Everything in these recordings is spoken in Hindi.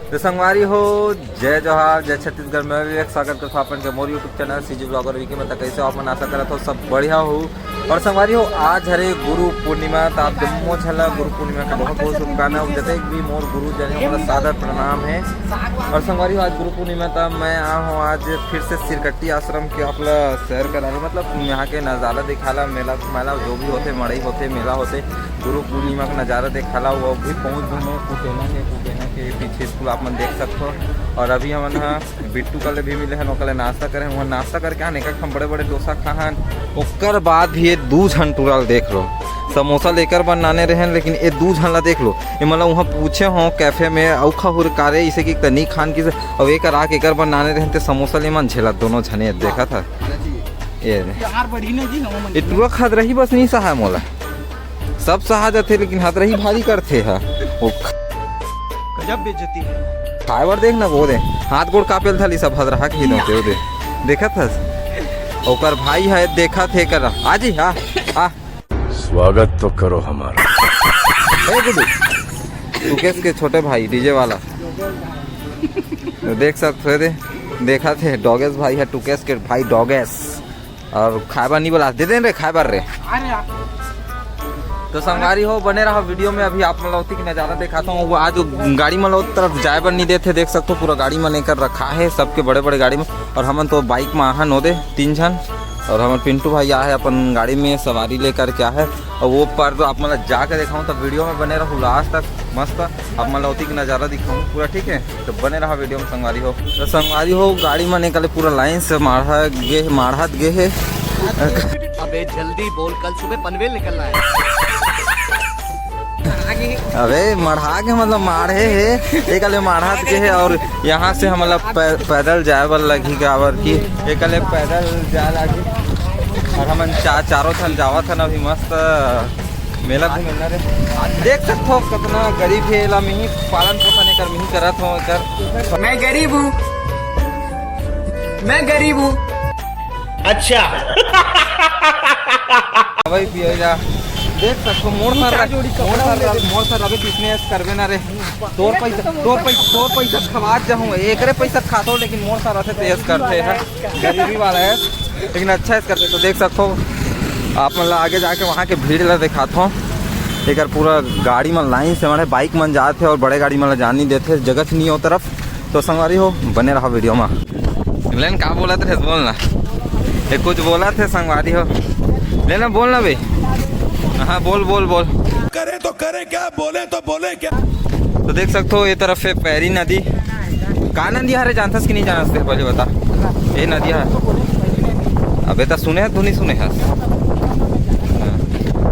तो संगवारी हो, जय जोहार, जय छत्तीसगढ़ में भी एक स्वागत करता हूँ अपन के मोर YouTube channel CG blogger Vicky में। कैसे हो अपन, आशा करत हो सब बढ़िया हो। और संगवारी हो, आज हरे गुरु पूर्णिमा, तो आप जम्मो झला गुरु पूर्णिमा का बहुत बहुत शुभकामनाएं। जैसे भी मोर गुरु जन हमारा सादर प्रणाम है। और संगवारी हो, आज गुरु पूर्णिमा था, मैं आया हूँ आज फिर से सिरकट्टी आश्रम के अपना सैर कराने, मतलब यहाँ के नज़ारा दिखाला, मेला घुमाला, जो भी होते मड़ई होते मेला होते, गुरु पूर्णिमा का नज़ारा दिखाला। वो भी पहुँच घूमो कुटेना के पीछे स्कूल आप मन देख सकते हो। और अभी हमन बिट्टू कल भी मिले हैं, ओकले नाश्ता करे, वहाँ नाश्ता करके आने का हम बड़े बड़े डोसा खाहन। ओकर बाद भी ये 2 झन टूरल देख लो, समोसा लेकर बनाने रहे, लेकिन ये 2 झन ला देख लो। ये मतलब वहाँ पूछे हो कैफे में औखा हुर कारे इसे कि तनी खान की अब एक आके एकर बनाने रहे थे समोसा ले मन झेला दोनों झने देखा था। ये टूरा खाद रही बस नहीं सहा मोला, सब सहा जाते लेकिन हाथ रही भारी करते है। गजब बेइज्जती है। फाइबर देख ना वो दे हाथ गोड़ कापेल था सब हद रहा के दे दे देखा था। ओकर भाई है देखा थे कर आज ही। हाँ हाँ स्वागत तो करो हमारा। ए गुडू टुकेश के छोटे भाई डीजे वाला तो देख सकते थे, देखा थे डॉगेस भाई है, टुकेश के भाई डॉगेस। और खाइबा नहीं बोला दे दे रे खाइबर रे। तो संगवारी हो, बने रहा वीडियो में। अभी आप मलौती की नज़ारा दिखाता हूँ। वो आज गाड़ी मलौती तरफ जाए बर नहीं देते, देख सकते हो पूरा गाड़ी में लेकर रखा है, सबके बड़े बड़े गाड़ी में। और हमन तो बाइक में आहन हो दे 3 झन, और हमारे पिंटू भाई आए अपन गाड़ी में सवारी लेकर क्या है। और वो पर तो आप मतलब जाकर दिखाऊँ तो वीडियो में बने रहो लास्ट तक, मस्त आप मलौती की नज़ारा दिखाऊँ पूरा, ठीक है। तो बने रहा वीडियो में संगवारी हो। तो संगवारी हो, गाड़ी में निकले पूरा लाइन से माढ़त गे है। अबे जल्दी बोल, कल सुबह पनवेल निकलना है। अबे मढ़ा के मतलब माढ़े है एक अले माढ़ात के है। और यहाँ से हम मतलब पैदल जाए वाला लगी गावर की, एक अले पैदल जाए लगी। और हम चारों थन जावा था अभी मस्त मेला घूमेला रे। देख सकते हो कितना गरीब है, ला मिही पालन पोषण कर मिही करत हो कर। मैं गरीब हूँ। अच्छा भाई पिया देख सकते मोड़ सर अभी बिजनेस करबे ना रे। तोर पैसा खवा जाऊँ एक पैसा खाता हूँ, लेकिन मोड़ सर तेज करते हैं, गरीबी वाला है लेकिन अच्छा है करते। तो देख सकते हो आप मतलब आगे जाके वहाँ के भीड़ ला दिखाता हूँ। एक पूरा गाड़ी में लाइन से हमारे बाइक मन जाते और बड़े गाड़ी में जान नहीं देते, जगह नहीं हो तरफ। तो संगवारी हो, बने रहा वीडियो में। लेकिन क्या बोला थे बोलना, ये कुछ बोला थे संगवारी हो, लेना बोलना भाई। हाँ बोल करे तो करे क्या, बोले तो बोले क्या। तो देख सकते हो ये तरफ है पैरी नदी। कहाँ नदी है रे, जानथस कि नहीं जानते पहले बता। ये नदी है अबे तो सुने है तू नहीं सुने है।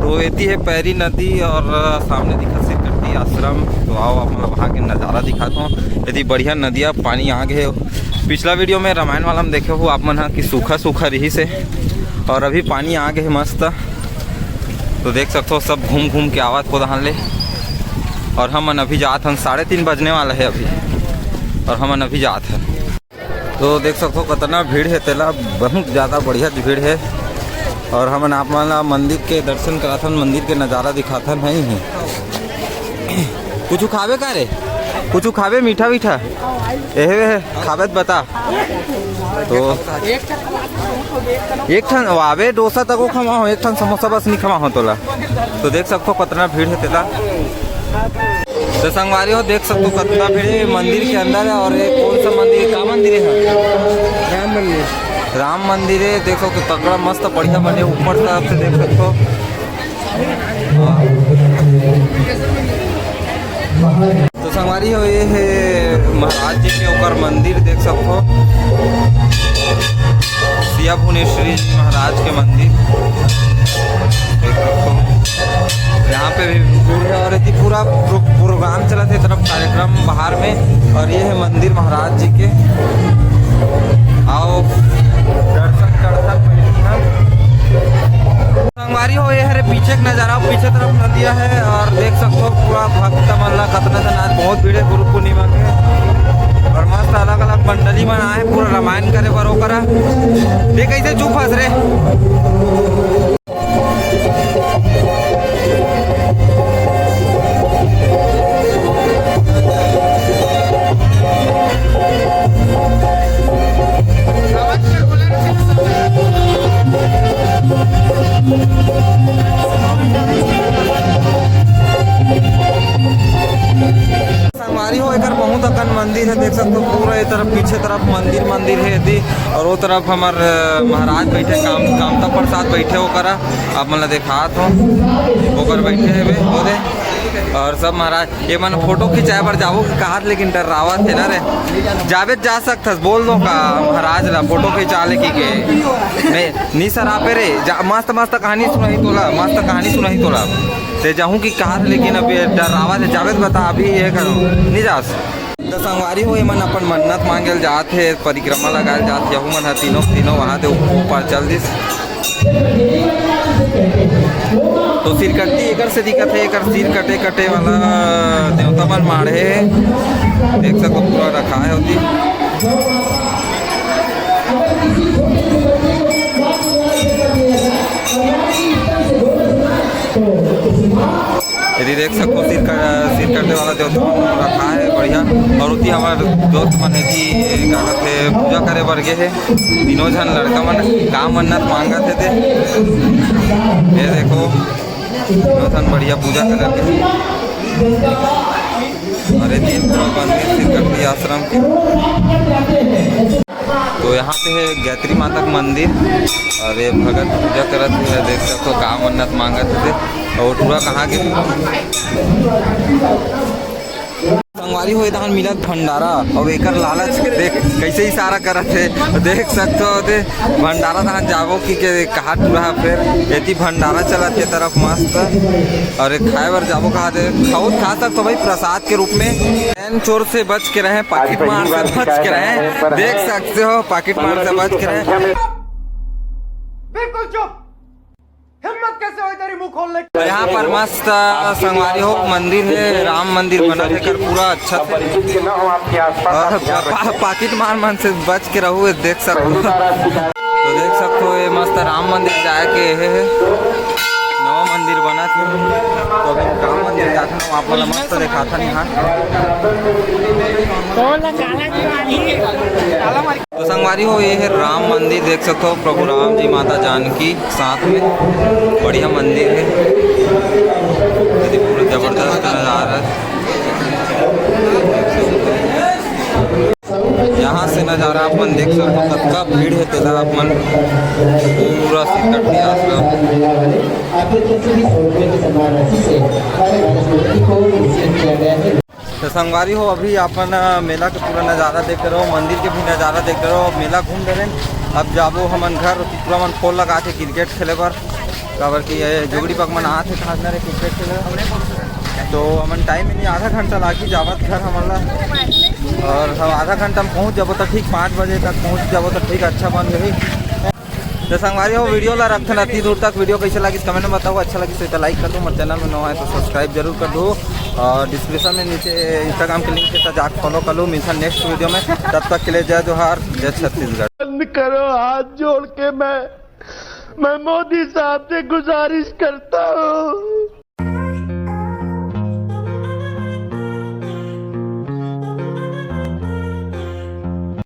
तो ये है पैरी नदी और सामने दिखा सिरकट्टी आश्रम। तो आओ आप मतलब वहाँ के नज़ारा दिखाता हूँ। यदि बढ़िया नदियाँ पानी आ गए। पिछला वीडियो में रामायण वाला हम देखे हो आप मन कि सूखा रही से, और अभी पानी आ गए मस्त। तो देख सकते हो सब घूम के आवाज़ को दहान ले। और हमन अभी जात हन 3:30 बजने वाला है अभी, और हमन अभी जात हैं। तो देख सकते हो कितना भीड़ है, तेला बहुत ज़्यादा बढ़िया भीड़ है। और हमन आप मन मंदिर के दर्शन कराथन, मंदिर के नज़ारा दिखाथन है ही। कुछ खावे का रे, कुछ खावे मीठा वीठा एहे खावे बता। तो एक ठन आवे डोसा तक खमा हो, एक ठन समोसा बस नहीं खमा हो तोला। तो देख सकते हो कितना भीड़ है तेला। तो संगवारी हो, देख सकते हो कितना भीड़ है मंदिर के अंदर है। और ये कौन सा मंदिर, का मंदिर है? राम मंदिर है। देख सकते हो तगड़ा मस्त बढ़िया बने, ऊपर तरफ से देख सकते हो। तो संगवारी हो, ये है महाराज जी के ऊपर मंदिर देख सकते हो, सिया भुवनेश्वरी जी महाराज के मंदिर देख सकते हो। यहाँ पे भी भीड़ है और यदि पूरा प्रोग्राम चला थे तरफ कार्यक्रम बाहर में। और ये है मंदिर महाराज जी के, आओ दर्शन संगवारी हो। ये है पीछे का नज़ारा, पीछे तरफ नदिया है। और देख सकते हो पूरा भक्त मल्ला कतना दिन आज बहुत भीड़ है गुरु पूर्णिमा के। और मस्त अलग अलग मंडली में आए पूरा रामायण करे बरो करा। देख कैसे चुप हंस रे। अकन मंदिर है, देख सकते हो पूरा ये तरफ पीछे तरफ मंदिर है यदि, और वो तरफ हमार महाराज बैठे कामता प्रसाद बैठे होकर आप मतलब देखात हो होकर बैठे है वे बोले, और सब महाराज ये मन फोटो खिंचाए पर जाओ कि कहा, लेकिन डरावा थे ना रे जावेद जा सकथस बोल दो का महाराज ला फोटो खिंचा ले की के नहीं सर आप रे मस्त मस्त कहानी सुनाई तोला, मस्त कहानी सुनाई तोला ते जाऊँ की कहा, लेकिन अभी डरावा थे जावेद बता अभी ये करो नहीं जास तो संगवारी हो मन अपन मन्नत मांगल जात है, परिक्रमा लगाल जात यहू मन तीनों वहाँ दे ऊपर चल दिस। तो सिर कट्टी एकर से दिक्कत है, एकर सिर कटे वाला देवता मन माढ़े देख सको पूरा रखा है होती। यदि देख सको सिर कटने वाला देवता रखा है बढ़िया, और उती हमारे दोस्त मन है कि का कहते पूजा करे वर्गे है, तीनों जन लड़का मन काम मन्नत मांगत थे ये देखो तीनों जन बढ़िया पूजा करके, अरे ये पूरा मंदिर सिर कटनी आश्रम के। तो यहाँ पे है गायत्री माता का मंदिर, और ये भगत पूजा करत है, देख सकते हो काम मन्नत मांगत थे, और पूरा कहाँ के संगवारी हो धान मिलत भंडारा, और एकर लालच देख कैसे इशारा करत है, देख सकते हो ते भंडारा धान जाबो की के कहा पूरा फिर यदि भंडारा चलत है तरफ मस्त, और खाए बर जाबो कहा दे खाओ खा सकते भाई प्रसाद के रूप में। चैन चोर से बच के रहे, पाकिट मार से बच के रहे, देख सकते हो पाकिट मार से बच के रहे। बिल्कुल चुप, हिम्मत कैसे हुई तेरी मुंह खोलने की? यहाँ पर मस्त संगवारी हो मंदिर है, राम मंदिर बना है कर पूरा अच्छा से, और पाकिट मार मन से बच के रहो देख सकते हो। तो देख सकते हो ये मस्त राम मंदिर जाए के है नवा मंदिर बना थे, तो अभी राम मंदिर जाते हैं आप वाला मस्त देखा था यहाँ। तो संगवारी हो ये है राम मंदिर, देख सकते हो प्रभु राम जी माता जानकी साथ में बढ़िया मंदिर है, पूरा जबरदस्त नज़ारा है। यहाँ से नज़ारा आप मन देख सकते हो, सबका भीड़ है तेला आप मन पूरा सिकटी आश्रम। तो संगवारी हो अभी अपन मेला के पूरा नज़ारा देख रहे हो, मंदिर के भी नज़ारा देख रहे हो, मेला घूम रहे हैं। अब जाबो हमन घर पूरा मन फोन लगा थे क्रिकेट खेले पर, काबर कि जोगड़ी पक मन आते खास ना क्रिकेट खेले, तो हमन टाइम ही नहीं आधा घंटा लागी जावत घर हमला, और हम आधा घंटा में पहुँच जाबो तो ठीक 5 बजे तक पहुँच जाबो तो ठीक अच्छा बन रही। तो संगवारी हो वीडियो ला रखते अति दूर तक, वीडियो कैसे लगी कमेंट में बताओ, अच्छा लगी तो लाइक कर दो, मेरे चैनल में नया है तो सब्सक्राइब जरूर कर दो, और डिस्क्रिप्शन में नीचे इंस्टाग्राम के लिंक है तो जाकर फॉलो कर लो। मिलता नेक्स्ट वीडियो में, तब तक के लिए जय जोहार, जय छत्तीसगढ़। बंद करो हाथ जोड़ के मैं मोदी साहब से गुजारिश करता हूँ।